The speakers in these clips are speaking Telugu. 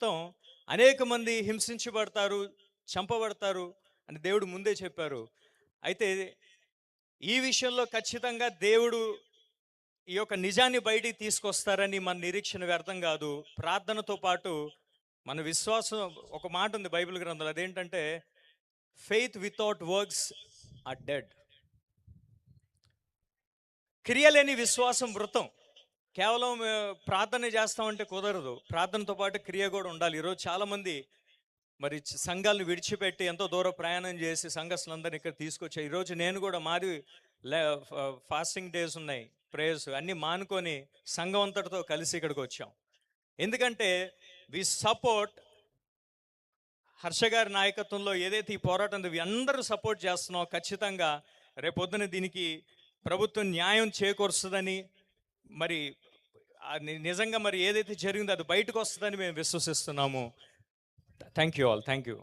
మొత్తం అనేక మంది హింసించబడతారు, చంపబడతారు అని దేవుడు ముందే చెప్పారు. అయితే ఈ విషయంలో ఖచ్చితంగా దేవుడు ఈ యొక్క నిజాన్ని బయటికి తీసుకొస్తారని మన నిరీక్షణ వ్యర్థం కాదు. ప్రార్థనతో పాటు మన విశ్వాసం, ఒక మాట ఉంది బైబిల్ గ్రంథంలో, అదేంటంటే faith without works are dead. క్రియలేని విశ్వాసం వృతం. కేవలం ప్రార్థన చేస్తామంటే కుదరదు. ప్రార్థనతో పాటు క్రియ కూడా ఉండాలి. ఈరోజు చాలామంది మరి సంఘాలను విడిచిపెట్టి ఎంతో దూరం ప్రయాణం చేసి సంఘస్థులందరినీ ఇక్కడ తీసుకొచ్చాయి. ఈరోజు నేను కూడా మాది ఫాస్టింగ్ డేస్ ఉన్నాయి, ప్రేయర్స్ అన్నీ మానుకొని సంఘం అంతటితో కలిసి ఇక్కడికి వచ్చాం. ఎందుకంటే వి సపోర్ట్ హర్ష గారి నాయకత్వంలో ఏదైతే ఈ పోరాటం అందరూ సపోర్ట్ చేస్తున్నాం. ఖచ్చితంగా రేపొద్దున దీనికి ప్రభుత్వం న్యాయం చేకూరుస్తుందని, మరి నిజంగా మరి ఏదైతే జరిగిందో అది బయటకు వస్తుందని మేము విశ్వసిస్తున్నాము. Thank you all. Thank you.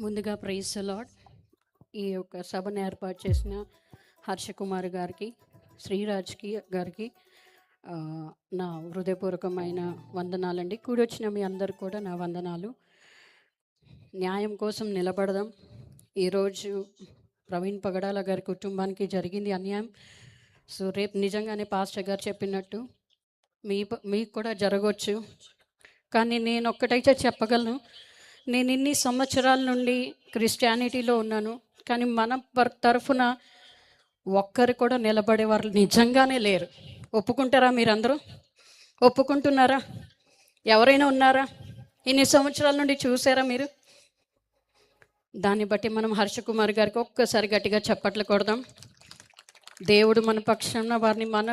ముందుగా ప్రైజ్ ది లార్డ్. ఈ యొక్క సభను ఏర్పాటు చేసిన హర్ష కుమార్ గారికి, శ్రీరాజ్కి గారికి నా హృదయపూర్వకమైన వందనాలండి. కూడొచ్చిన మీ అందరు కూడా నా వందనాలు. న్యాయం కోసం నిలబడదాం. ఈరోజు ప్రవీణ్ పగడాల గారి కుటుంబానికి జరిగింది అన్యాయం. సో రేపు నిజంగానే పాస్టర్ గారు చెప్పినట్టు మీకు కూడా జరగవచ్చు. కానీ నేను ఒక్కటైతే చెప్పగలను, నేను ఇన్ని సంవత్సరాల నుండి క్రిస్టియానిటీలో ఉన్నాను, కానీ మన తరఫున ఒక్కరు కూడా నిలబడేవారు నిజంగానే లేరు. ఒప్పుకుంటారా? మీరందరూ ఒప్పుకుంటున్నారా? ఎవరైనా ఉన్నారా? ఇన్ని సంవత్సరాల నుండి చూసారా మీరు? దాన్ని బట్టి మనం హర్ష కుమార్ గారికి ఒక్కసారి గట్టిగా చప్పట్లు కొడదాం. దేవుడు మన పక్షంన, వారిని మన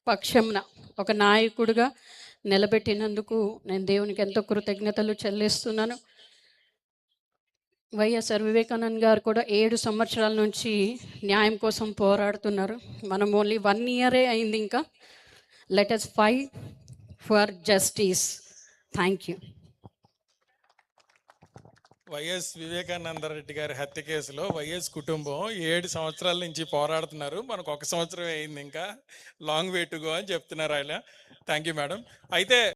పక్షంన ఒక నాయకుడిగా నిలబెట్టినందుకు నేను దేవునికి ఎంతో కృతజ్ఞతలు చెల్లిస్తున్నాను. వైఎస్ఆర్ వివేకానంద్ గారు కూడా 7 సంవత్సరాల నుంచి న్యాయం కోసం పోరాడుతున్నారు. మనం ఓన్లీ 1 ఇయరే అయింది. ఇంకా let us fight for justice. Thank you. YS Vivekananda Reddy గారి హత్య కేసులో వైఎస్ కుటుంబం 7 సంవత్సరాల నుంచి పోరాడుతున్నారు. మనకు 1 సంవత్సరం అయింది, ఇంకా లాంగ్ వే టు గో అని చెప్తున్నారు ఆయన. Thank you madam. అయితే